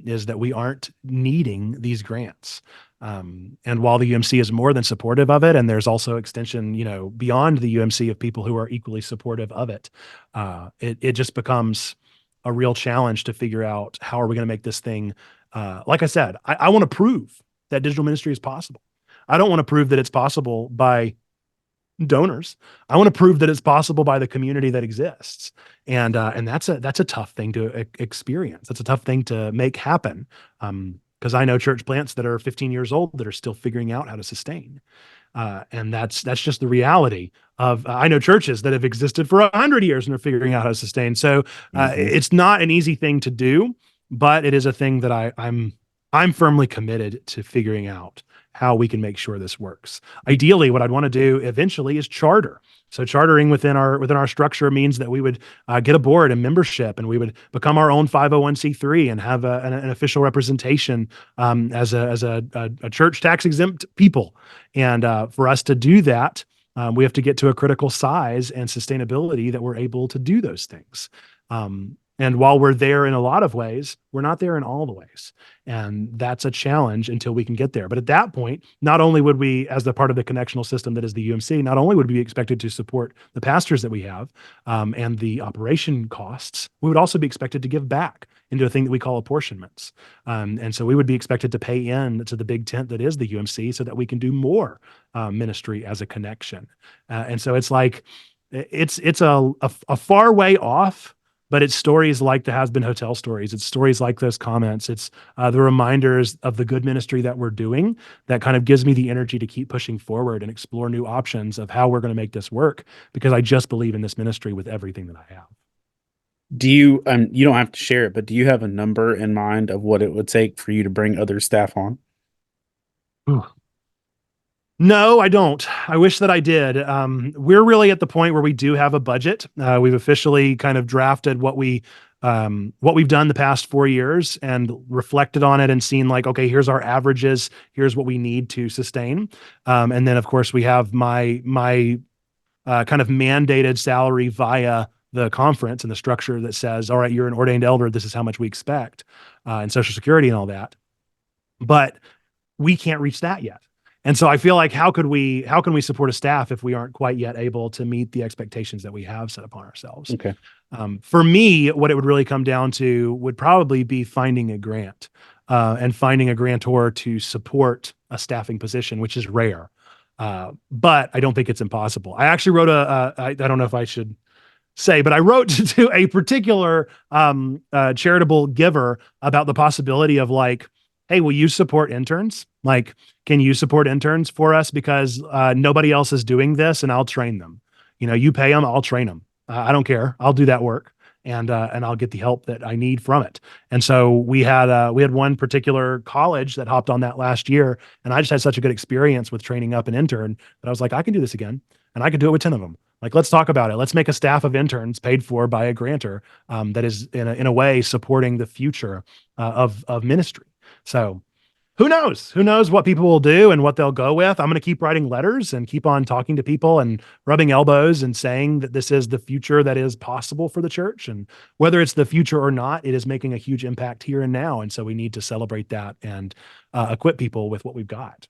is that we aren't needing these grants. And while the UMC is more than supportive of it, and there's also extension, beyond the UMC of people who are equally supportive of it, it just becomes a real challenge to figure out how are we going to make this thing. Like I said, I want to prove that digital ministry is possible. I don't want to prove that it's possible by donors. I want to prove that it's possible by the community that exists. And that's a tough thing to experience. That's a tough thing to make happen. Because I know church plants that are 15 years old that are still figuring out how to sustain. And that's just the reality of, I know churches that have existed for 100 years and are figuring out how to sustain. So mhm. it's not an easy thing to do, but it is a thing that I'm firmly committed to figuring out. how we can make sure this works. Ideally, what I'd want to do eventually is charter. So chartering within our structure means that we would get a board and membership, and we would become our own 501c3 and have an official representation as a church tax exempt people. And for us to do that, we have to get to a critical size and sustainability that we're able to do those things. And while we're there in a lot of ways, we're not there in all the ways. And that's a challenge until we can get there. But at that point, not only would we, as the part of the connectional system that is the UMC, not only would we be expected to support the pastors that we have and the operation costs, we would also be expected to give back into a thing that we call apportionments. And so we would be expected to pay in to the big tent that is the UMC so that we can do more ministry as a connection. And so it's like, it's a far way off, but it's stories like the Hasbbeen Hotel stories. It's stories like those comments. It's the reminders of the good ministry that we're doing that kind of gives me the energy to keep pushing forward and explore new options of how we're going to make this work, because I just believe in this ministry with everything that I have. Do you you don't have to share it, but do you have a number in mind of what it would take for you to bring other staff on? Ooh. No, I don't. I wish that I did. We're really at the point where we do have a budget. We've officially kind of drafted what we've done the past 4 years and reflected on it and seen like, okay, here's our averages. Here's what we need to sustain. And then of course we have my kind of mandated salary via the conference and the structure that says, all right, you're an ordained elder. This is how much we expect, and Social Security and all that. But we can't reach that yet. And so I feel like how can we support a staff if we aren't quite yet able to meet the expectations that we have set upon ourselves? Okay. For me, what it would really come down to would probably be finding a grant and finding a grantor to support a staffing position, which is rare. But I don't think it's impossible. I actually wrote I don't know if I should say, but I wrote to a particular charitable giver about the possibility of like, hey, will you support interns? Like, can you support interns for us? Because nobody else is doing this and I'll train them. You know, you pay them, I'll train them. I don't care. I'll do that work and I'll get the help that I need from it. And so we had one particular college that hopped on that last year. And I just had such a good experience with training up an intern that I was like, I can do this again and I could do it with 10 of them. Like, let's talk about it. Let's make a staff of interns paid for by a grantor that is in a way supporting the future of ministry. So who knows? Who knows what people will do and what they'll go with? I'm going to keep writing letters and keep on talking to people and rubbing elbows and saying that this is the future that is possible for the church. And whether it's the future or not, it is making a huge impact here and now. And so we need to celebrate that and equip people with what we've got.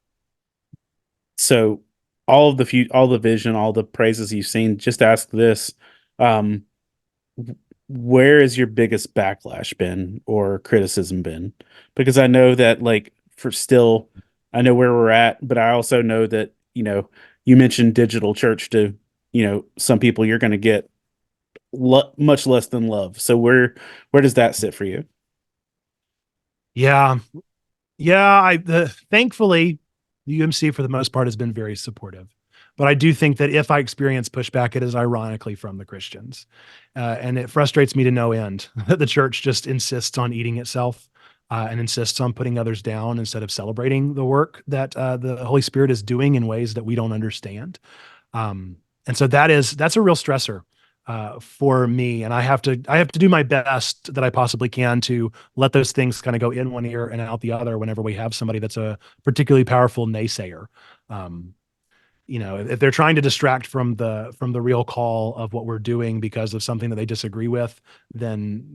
So all the vision, all the praises you've seen, just ask this. Um, where is your biggest backlash been or criticism been? Because I know that like for still, I know where we're at, but I also know that, you mentioned digital church to, some people you're going to get much less than love. So where does that sit for you? Yeah. Yeah. Thankfully, the UMC for the most part has been very supportive. But I do think that if I experience pushback, it is ironically from the Christians. And it frustrates me to no end that the church just insists on eating itself and insists on putting others down instead of celebrating the work that the Holy Spirit is doing in ways that we don't understand. And so that's a real stressor for me. And I have to do my best that I possibly can to let those things kind of go in one ear and out the other whenever we have somebody that's a particularly powerful naysayer. If they're trying to distract from the real call of what we're doing because of something that they disagree with, then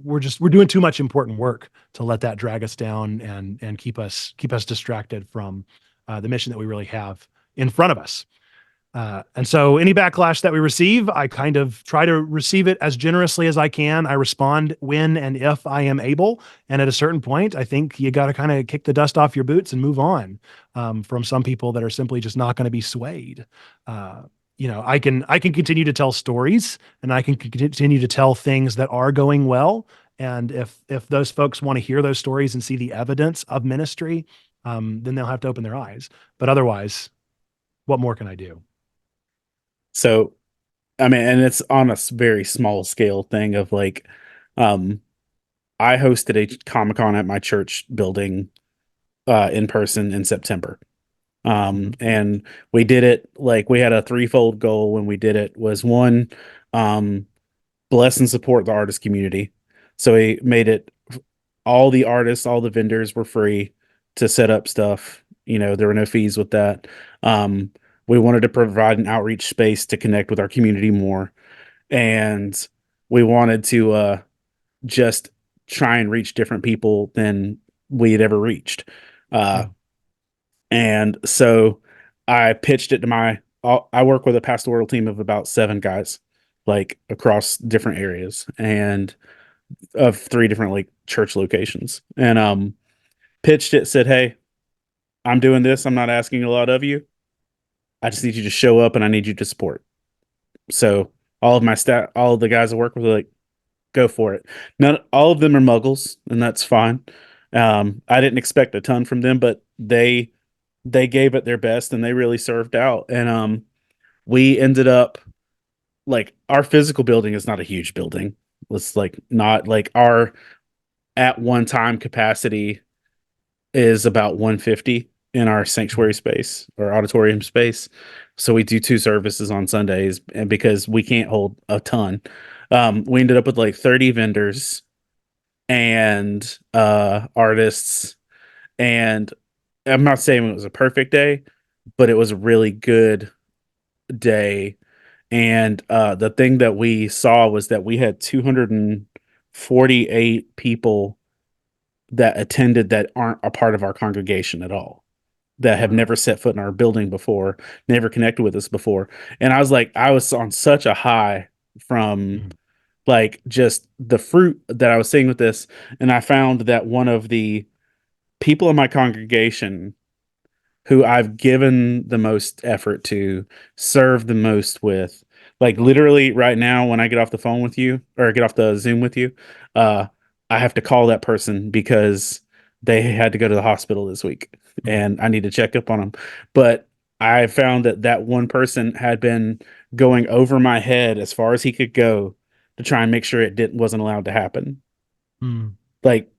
we're doing too much important work to let that drag us down and keep us distracted from the mission that we really have in front of us. And so any backlash that we receive, I kind of try to receive it as generously as I can. I respond when and if I am able. And at a certain point, I think you got to kind of kick the dust off your boots and move on from some people that are simply just not going to be swayed. I can continue to tell stories and I can continue to tell things that are going well. And if those folks want to hear those stories and see the evidence of ministry, then they'll have to open their eyes. But otherwise, what more can I do? So, I mean, and it's on a very small scale thing of like, um, I hosted a Comic Con at my church building in person in September. And we did it like we had a threefold goal when we did it was one, um, bless and support the artist community. So we made it all the artists, all the vendors were free to set up stuff. You know, there were no fees with that. Um, we wanted to provide an outreach space to connect with our community more. And we wanted to just try and reach different people than we had ever reached. Uh, Mm. and so I pitched it to I work with a pastoral team of about 7 guys, like across different areas and of 3 different like church locations. And pitched it, said, "Hey, I'm doing this. I'm not asking a lot of you. I just need you to show up and I need you to support." So all of my staff, all of the guys I work with, are like, go for it. None, all of them are muggles, and that's fine. I didn't expect a ton from them, but they gave it their best and they really served out. And we ended up like our physical building is not a huge building. It's like not like our at one time capacity is about 150 in our sanctuary space or auditorium space. So we do 2 services on Sundays, and because we can't hold a ton, we ended up with like 30 vendors and artists. And I'm not saying it was a perfect day, but it was a really good day. And the thing that we saw was that we had 248 people that attended that aren't a part of our congregation at all, that have Wow. never set foot in our building before, never connected with us before. And I was like, I was on such a high from Mm. like just the fruit that I was seeing with this. And I found that one of the people in my congregation who I've given the most effort to, serve the most with. Like literally right now, when I get off the phone with you or get off the Zoom with you, uh, I have to call that person because they had to go to the hospital this week Mm. and I need to check up on them. But I found that that one person had been going over my head as far as he could go to try and make sure it didn't wasn't allowed to happen. Mm. Like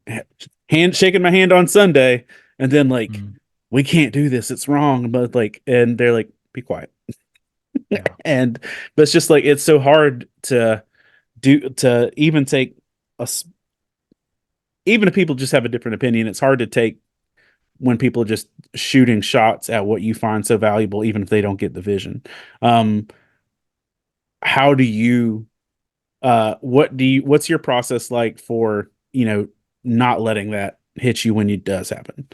hand shaking my hand on Sunday, and then like Mm. we can't do this, it's wrong. But like, and they're like, be quiet. Yeah. And but it's just like it's so hard to do to even take a even if people just have a different opinion, it's hard to take when people are just shooting shots at what you find so valuable, even if they don't get the vision. Um, how do you what's your process like for, not letting that hit you when it does happen?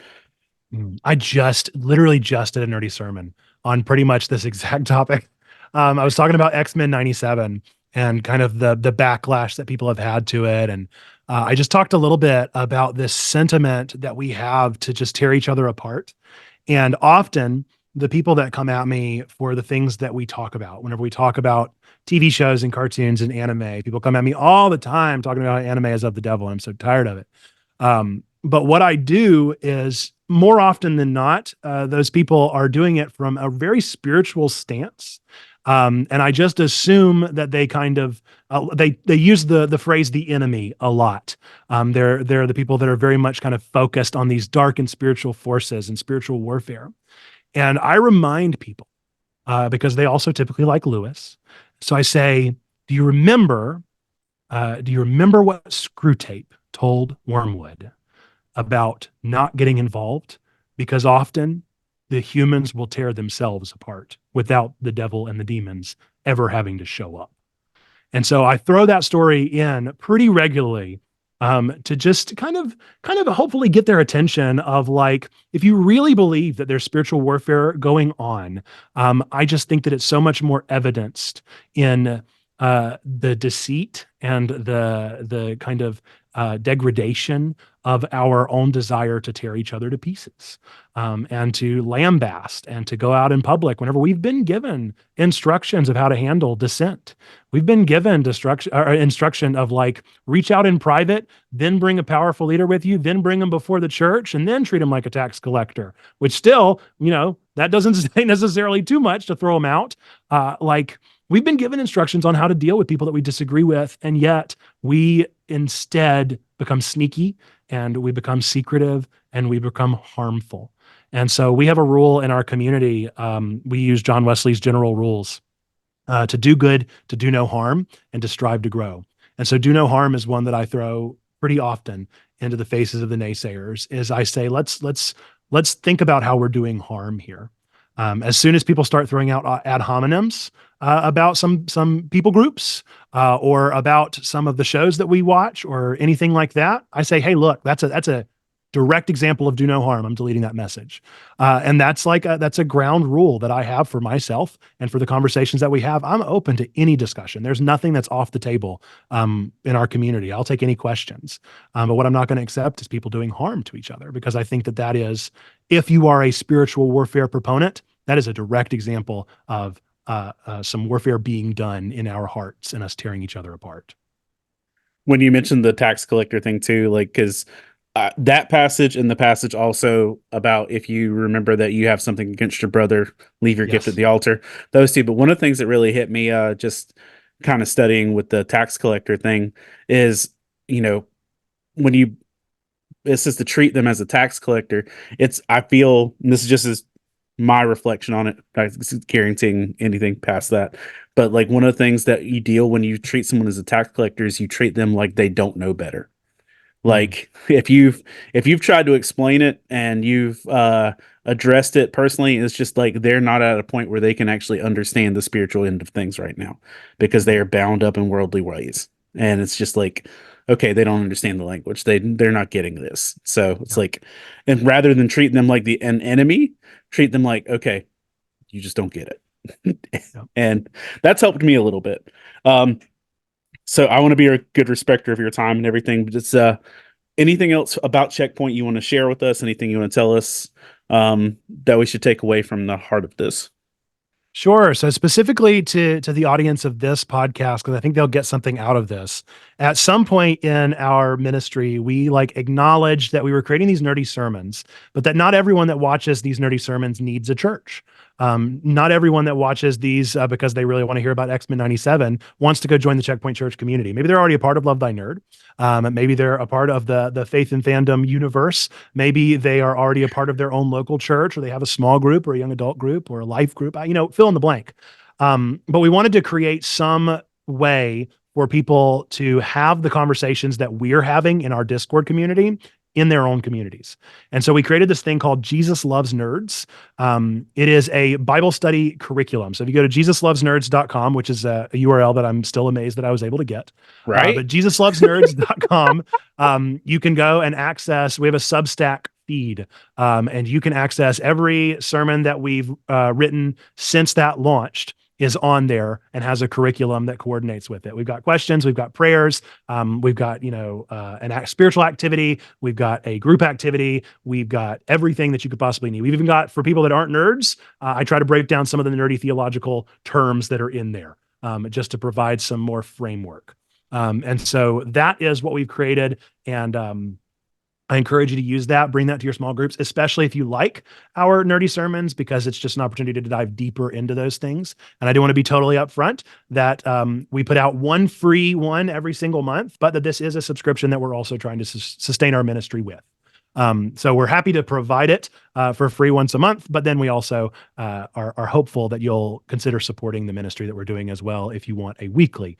I just literally just did a nerdy sermon on pretty much this exact topic. I was talking about X-Men 97 and kind of the backlash that people have had to it. And I just talked a little bit about this sentiment that we have to just tear each other apart. And often the people that come at me for the things that we talk about, whenever we talk about TV shows and cartoons and anime, people come at me all the time talking about how anime is of the devil. And I'm so tired of it. But what I do is more often than not, those people are doing it from a very spiritual stance. And I just assume that they kind of they use the phrase "the enemy" a lot. They're the people that are very much kind of focused on these dark and spiritual forces and spiritual warfare. And I remind people because they also typically like Lewis. So I say, "Do you remember? Do you remember what Screw Tape told Wormwood about not getting involved? Because often the humans will tear themselves apart without the devil and the demons ever having to show up." And so I throw that story in pretty regularly to just kind of hopefully get their attention of like, if you really believe that there's spiritual warfare going on, I just think that it's so much more evidenced in the deceit and the kind of degradation of our own desire to tear each other to pieces, and to lambast and to go out in public whenever we've been given instructions of how to handle dissent. We've been given instruction of like, reach out in private, then bring a powerful leader with you, then bring them before the church, and then treat them like a tax collector, which still, that doesn't say necessarily too much to throw them out. Like, we've been given instructions on how to deal with people that we disagree with, and yet we instead become sneaky and we become secretive and we become harmful. And so we have a rule in our community. We use John Wesley's general rules to do good, to do no harm, and to strive to grow. And so do no harm is one that I throw pretty often into the faces of the naysayers. Is I say, let's think about how we're doing harm here. As soon as people start throwing out ad hominems about some people groups or about some of the shows that we watch or anything like that, I say, hey, look, that's a direct example of do no harm. I'm deleting that message. And that's a ground rule that I have for myself and for the conversations that we have. I'm open to any discussion. There's nothing that's off the table in our community. I'll take any questions. But what I'm not going to accept is people doing harm to each other, because I think that is, if you are a spiritual warfare proponent, that is a direct example of some warfare being done in our hearts and us tearing each other apart. When you mentioned the tax collector thing too, like, because that passage and the passage also about if you remember that you have something against your brother, leave your gift at Yes. the altar, those two. But one of the things that really hit me, just kind of studying with the tax collector thing, is, you know, when you, it says to treat them as a tax collector, it's, I feel, and this is just as my reflection on it, not guaranteeing anything past that, but like one of the things that you deal when you treat someone as a tax collector is you treat them like they don't know better. Mm. Like if you've tried to explain it and you've addressed it personally, it's just like they're not at a point where they can actually understand the spiritual end of things right now, because they Mm. are bound up in worldly ways. And it's just like, okay, they don't understand the language. They're not getting this. So it's Yeah. like, and rather than treating them like an enemy, treat them like, okay, you just don't get it. Yeah. And that's helped me a little bit. Um, so I want to be a good respecter of your time and everything, but it's anything else about Checkpoint you want to share with us? Anything you want to tell us that we should take away from the heart of this? Sure. So specifically to the audience of this podcast, because I think they'll get something out of this. At some point in our ministry, we like acknowledged that we were creating these nerdy sermons, but that not everyone that watches these nerdy sermons needs a church. Not everyone that watches these because they really want to hear about X-Men 97 wants to go join the Checkpoint Church community. Maybe they're already a part of Love Thy Nerd. Maybe they're a part of the Faith and Fandom universe. Maybe they are already a part of their own local church, or they have a small group or a young adult group or a life group, fill in the blank. But we wanted to create some way for people to have the conversations that we're having in our Discord community in their own communities. And so we created this thing called Jesus Loves Nerds. It is a Bible study curriculum. So if you go to jesuslovesnerds.com, which is a URL that I'm still amazed that I was able to get, Right? but jesuslovesnerds.com, you can go and access, we have a Substack feed, and you can access every sermon that we've written since that launched is on there and has a curriculum that coordinates with it. We've got questions, we've got prayers, we've got spiritual activity, we've got a group activity, we've got everything that you could possibly need. We've even got, for people that aren't nerds, I try to break down some of the nerdy theological terms that are in there, just to provide some more framework. And so that is what we've created, and I encourage you to use that, bring that to your small groups, especially if you like our nerdy sermons, because it's just an opportunity to dive deeper into those things. And I do want to be totally upfront that we put out one free one every single month, but that this is a subscription that we're also trying to sustain our ministry with. So we're happy to provide it for free once a month, but then we also are hopeful that you'll consider supporting the ministry that we're doing as well if you want a weekly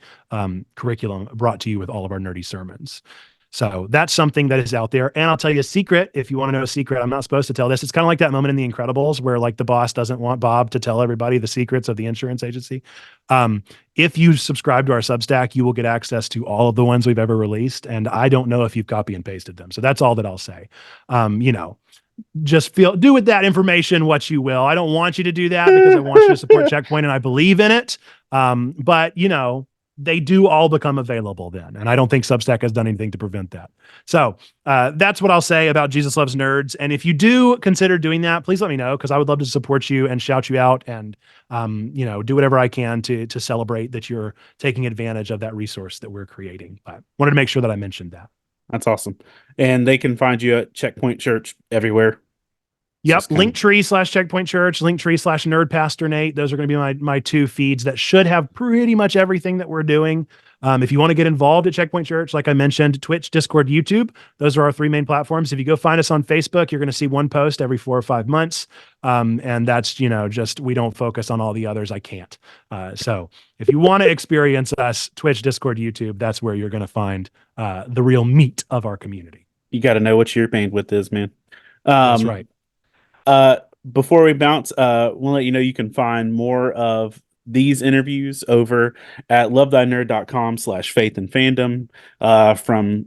curriculum brought to you with all of our nerdy sermons. So that's something that is out there. And I'll tell you a secret. If you want to know a secret, I'm not supposed to tell this. It's kind of like that moment in The Incredibles where like the boss doesn't want Bob to tell everybody the secrets of the insurance agency. If you subscribe to our Substack, you will get access to all of the ones we've ever released. And I don't know if you've copy and pasted them. So that's all that I'll say. Just do with that information what you will. I don't want you to do that because I want you to support Checkpoint and I believe in it. But they do all become available then. And I don't think Substack has done anything to prevent that. So that's what I'll say about Jesus Loves Nerds. And if you do consider doing that, please let me know, because I would love to support you and shout you out and, do whatever I can to celebrate that you're taking advantage of that resource that we're creating. But wanted to make sure that I mentioned that. That's awesome. And they can find you at Checkpoint Church everywhere. Yep. Linktree/Checkpoint Church, Linktree/Nerd Pastor Nate. Those are going to be my two feeds that should have pretty much everything that we're doing. If you want to get involved at Checkpoint Church, like I mentioned, Twitch, Discord, YouTube, those are our three main platforms. If you go find us on Facebook, you're going to see one post every 4 or 5 months. And that's, just we don't focus on all the others. I can't. So if you want to experience us, Twitch, Discord, YouTube, that's where you're going to find the real meat of our community. You got to know what your bandwidth is, man. That's Um, right. uh, before we bounce, we'll let you know you can find more of these interviews over at lovethynerd.com/faith and fandom, from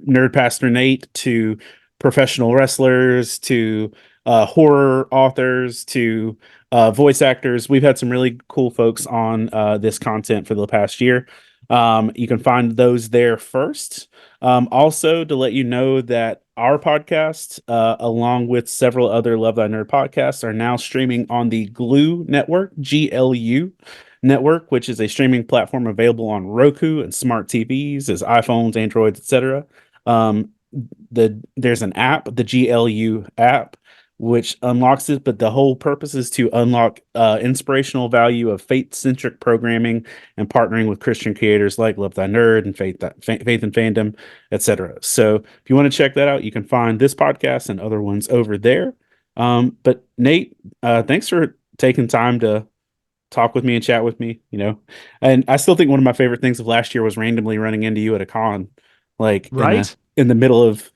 Nerd Pastor Nate to professional wrestlers to horror authors to voice actors. We've had some really cool folks on this content for the past year. You can find those there first. Also, to let you know that our podcast, along with several other Love Thy Nerd podcasts, are now streaming on the Glu Network, GLU Network, which is a streaming platform available on Roku and smart TVs, as iPhones, Androids, etc. Um, there's an app, the GLU app, which unlocks it, but the whole purpose is to unlock inspirational value of faith-centric programming and partnering with Christian creators like Love Thy Nerd and Faith and Fandom, etc. So if you want to check that out, you can find this podcast and other ones over there. But Nate, thanks for taking time to talk with me and chat with me, and I still think one of my favorite things of last year was randomly running into you at a con, like Right? in the middle of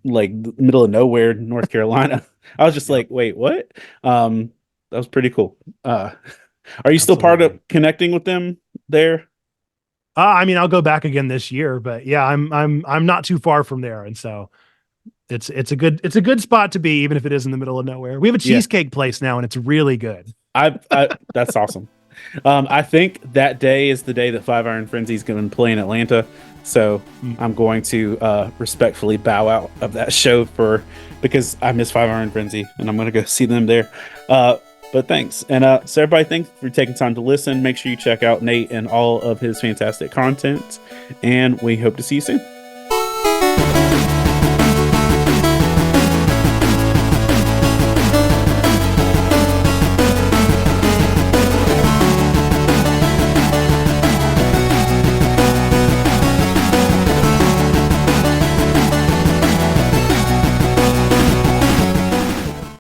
like the middle of nowhere, North Carolina. I was just Yep. like, wait, what? That was pretty cool. Are you still part of Absolutely. connecting with them there? I'll go back again this year, but yeah, I'm not too far from there, and so it's a good spot to be, even if it is in the middle of nowhere. We have a Yeah, cheesecake place now, and it's really good. I that's awesome. I think that day is the day that Five Iron Frenzy is going to play in Atlanta. So Mm. I'm going to respectfully bow out of that show because I miss Five Iron Frenzy and I'm going to go see them there. But thanks. And so everybody, thanks for taking time to listen. Make sure you check out Nate and all of his fantastic content. And we hope to see you soon.